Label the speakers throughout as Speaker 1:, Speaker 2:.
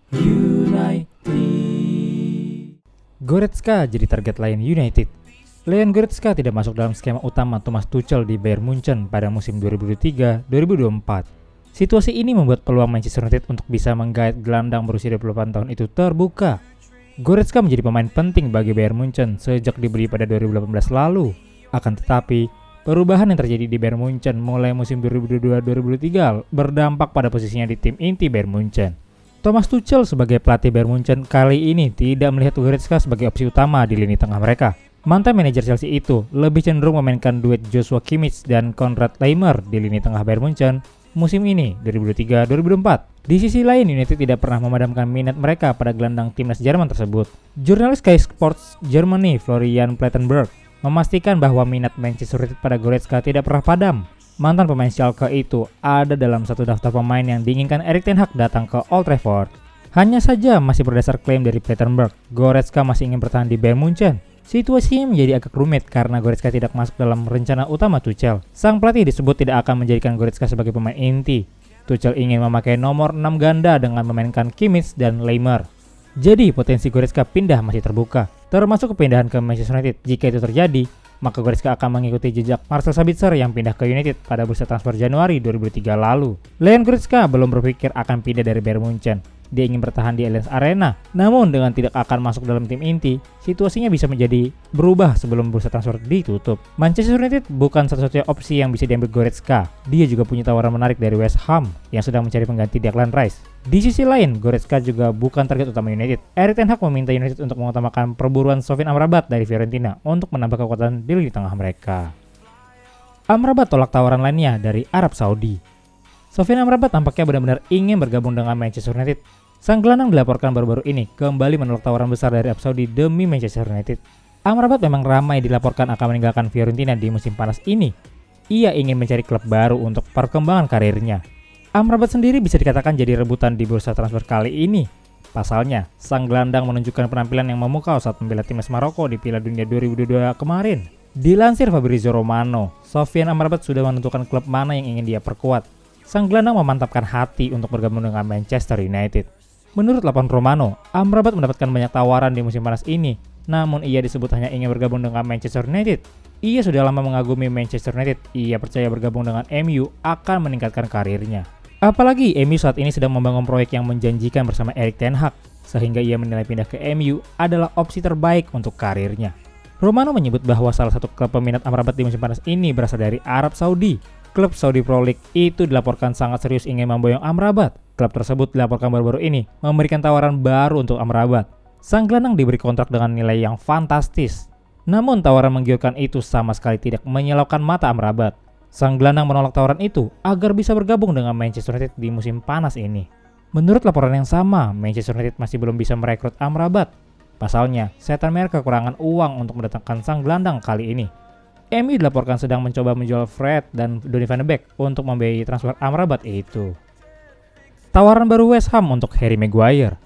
Speaker 1: United. Goretzka jadi target lain United. Leon Goretzka tidak masuk dalam skema utama Thomas Tuchel di Bayern Munchen pada musim 2023-2024. Situasi ini membuat peluang Manchester United untuk bisa menggait gelandang berusia 28 tahun itu terbuka. Goretzka menjadi pemain penting bagi Bayern Munchen sejak dibeli pada 2018 lalu. Akan tetapi, perubahan yang terjadi di Bayern Munchen mulai musim 2022-2023 berdampak pada posisinya di tim inti Bayern Munchen. Thomas Tuchel sebagai pelatih Bayern Munchen kali ini tidak melihat Goretzka sebagai opsi utama di lini tengah mereka. Mantan manajer Chelsea itu lebih cenderung memainkan duet Joshua Kimmich dan Konrad Laimer di lini tengah Bayern Munchen musim ini 2023-2024. Di sisi lain, United tidak pernah memadamkan minat mereka pada gelandang timnas Jerman tersebut. Jurnalis Sky Sports Germany Florian Plettenberg memastikan bahwa minat Manchester United pada Goretzka tidak pernah padam. Mantan pemain Schalke itu ada dalam satu daftar pemain yang diinginkan Erik ten Hag datang ke Old Trafford. Hanya saja masih berdasar klaim dari Plettenberg, Goretzka masih ingin bertahan di Bayern Munchen. Situasinya menjadi agak rumit karena Goretzka tidak masuk dalam rencana utama Tuchel. Sang pelatih disebut tidak akan menjadikan Goretzka sebagai pemain inti. Tuchel ingin memakai nomor 6 ganda dengan memainkan Kimmich dan Laimer. Jadi potensi Goretzka pindah masih terbuka, termasuk kepindahan ke Manchester United. Jika itu terjadi, maka Goretzka akan mengikuti jejak Marcel Sabitzer yang pindah ke United pada bursa transfer Januari 2003 lalu. Leon Goretzka belum berpikir akan pindah dari Bayern Munchen. Dia ingin bertahan di Allianz Arena. Namun dengan tidak akan masuk dalam tim inti, situasinya bisa menjadi berubah sebelum bursa transfer ditutup. Manchester United bukan satu-satunya opsi yang bisa diambil Goretzka. Dia juga punya tawaran menarik dari West Ham yang sedang mencari pengganti Declan Rice. Di sisi lain, Goretzka juga bukan target utama United. Erik ten Hag meminta United untuk mengutamakan perburuan Sofyan Amrabat dari Fiorentina untuk menambah kekuatan di lini tengah mereka. Amrabat tolak tawaran lainnya dari Arab Saudi. Sofyan Amrabat tampaknya benar-benar ingin bergabung dengan Manchester United. Sang gelandang dilaporkan baru-baru ini kembali menolak tawaran besar dari Arab Saudi demi Manchester United. Amrabat memang ramai dilaporkan akan meninggalkan Fiorentina di musim panas ini. Ia ingin mencari klub baru untuk perkembangan karirnya. Amrabat sendiri bisa dikatakan jadi rebutan di bursa transfer kali ini. Pasalnya, sang gelandang menunjukkan penampilan yang memukau saat membela timnas Maroko di Piala Dunia 2022 kemarin. Dilansir Fabrizio Romano, Sofyan Amrabat sudah menentukan klub mana yang ingin dia perkuat. Sang gelandang memantapkan hati untuk bergabung dengan Manchester United. Menurut laporan Romano, Amrabat mendapatkan banyak tawaran di musim panas ini, namun ia disebut hanya ingin bergabung dengan Manchester United. Ia sudah lama mengagumi Manchester United. Ia percaya bergabung dengan MU akan meningkatkan karirnya. Apalagi MU saat ini sedang membangun proyek yang menjanjikan bersama Erik ten Hag, sehingga ia menilai pindah ke MU adalah opsi terbaik untuk karirnya. Romano menyebut bahwa salah satu klub peminat Amrabat di musim panas ini berasal dari Arab Saudi. Klub Saudi Pro League itu dilaporkan sangat serius ingin memboyong Amrabat. Klub tersebut dilaporkan baru-baru ini memberikan tawaran baru untuk Amrabat. Sang gelandang diberi kontrak dengan nilai yang fantastis. Namun tawaran menggiurkan itu sama sekali tidak menyilaukan mata Amrabat. Sang gelandang menolak tawaran itu agar bisa bergabung dengan Manchester United di musim panas ini. Menurut laporan yang sama, Manchester United masih belum bisa merekrut Amrabat. Pasalnya, Setan Merah kekurangan uang untuk mendatangkan sang gelandang kali ini. MU dilaporkan sedang mencoba menjual Fred dan Donny van de Beek untuk membiayai transfer Amrabat itu. Tawaran baru West Ham untuk Harry Maguire.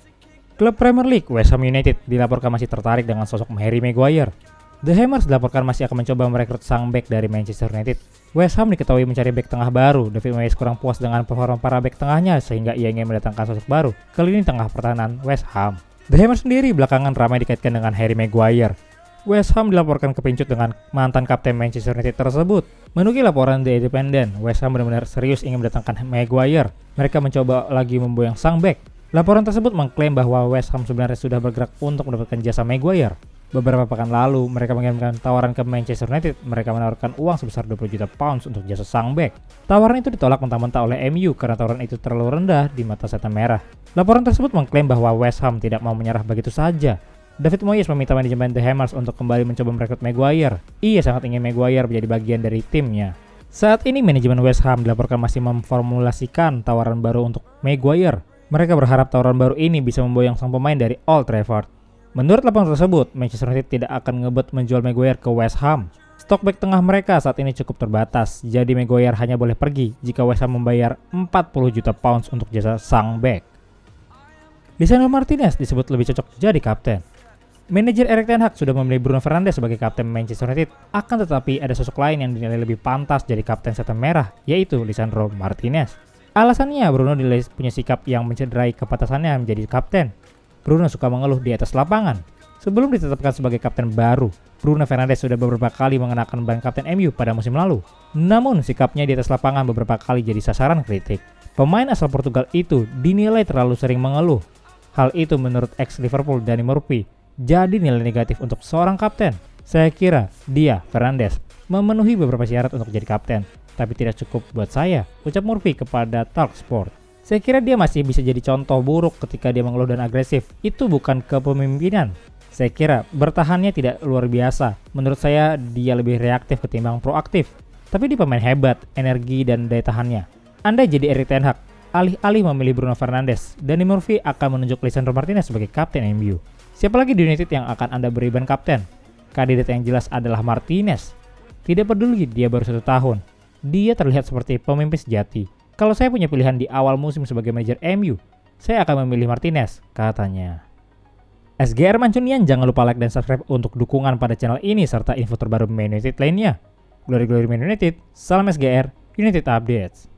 Speaker 1: Klub Premier League West Ham United dilaporkan masih tertarik dengan sosok Harry Maguire. The Hammers dilaporkan masih akan mencoba merekrut sang bek dari Manchester United. West Ham diketahui mencari bek tengah baru. David Moyes kurang puas dengan performa para bek tengahnya sehingga ia ingin mendatangkan sosok baru ke lini tengah pertahanan West Ham. The Hammers sendiri belakangan ramai dikaitkan dengan Harry Maguire. West Ham dilaporkan kepincut dengan mantan kapten Manchester United tersebut. Menukil laporan The Independent, West Ham benar-benar serius ingin mendatangkan Maguire. Mereka mencoba lagi memboyong sang bek. Laporan tersebut mengklaim bahwa West Ham sebenarnya sudah bergerak untuk mendapatkan jasa Maguire. Beberapa pekan lalu, mereka mengirimkan tawaran ke Manchester United. Mereka menawarkan uang sebesar 20 juta pounds untuk jasa sang bek. Tawaran itu ditolak mentah-mentah oleh MU karena tawaran itu terlalu rendah di mata Setan Merah. Laporan tersebut mengklaim bahwa West Ham tidak mau menyerah begitu saja. David Moyes meminta manajemen The Hammers untuk kembali mencoba merekrut Maguire. Ia sangat ingin Maguire menjadi bagian dari timnya. Saat ini manajemen West Ham dilaporkan masih memformulasikan tawaran baru untuk Maguire. Mereka berharap tawaran baru ini bisa memboyong sang pemain dari Old Trafford. Menurut laporan tersebut, Manchester United tidak akan ngebet menjual Maguire ke West Ham. Stok bek tengah mereka saat ini cukup terbatas, jadi Maguire hanya boleh pergi jika West Ham membayar 40 juta pounds untuk jasa sang bek. Lisandro Martinez disebut lebih cocok jadi kapten. Manajer Erik ten Hag sudah memilih Bruno Fernandes sebagai kapten Manchester United. Akan tetapi ada sosok lain yang dinilai lebih pantas jadi kapten Setan Merah, yaitu Lisandro Martinez. Alasannya, Bruno dinilai punya sikap yang mencederai kepantasannya menjadi kapten. Bruno suka mengeluh di atas lapangan. Sebelum ditetapkan sebagai kapten baru, Bruno Fernandes sudah beberapa kali mengenakan ban kapten MU pada musim lalu. Namun, sikapnya di atas lapangan beberapa kali jadi sasaran kritik. Pemain asal Portugal itu dinilai terlalu sering mengeluh. Hal itu menurut ex-Liverpool Danny Murphy jadi nilai negatif untuk seorang kapten. Saya kira dia, Fernandes, memenuhi beberapa syarat untuk jadi kapten, tapi tidak cukup buat saya, ucap Murphy kepada Talksport. Saya kira dia masih bisa jadi contoh buruk ketika dia mengeluh dan agresif. Itu bukan kepemimpinan. Saya kira bertahannya tidak luar biasa. Menurut saya dia lebih reaktif ketimbang proaktif. Tapi dia pemain hebat, energi dan daya tahannya. Anda jadi Erik ten Hag, alih-alih memilih Bruno Fernandes, Danny Murphy akan menunjuk Lisandro Martinez sebagai kapten MU. Siapa lagi di United yang akan Anda beri ban kapten? Kandidat yang jelas adalah Martinez. Tidak peduli dia baru 1 tahun. Dia terlihat seperti pemimpin sejati. Kalau saya punya pilihan di awal musim sebagai manajer MU, saya akan memilih Martinez, katanya. SGR Mancunian, jangan lupa like dan subscribe untuk dukungan pada channel ini serta info terbaru Man United lainnya. Glory Man United, salam SGR, United Updates.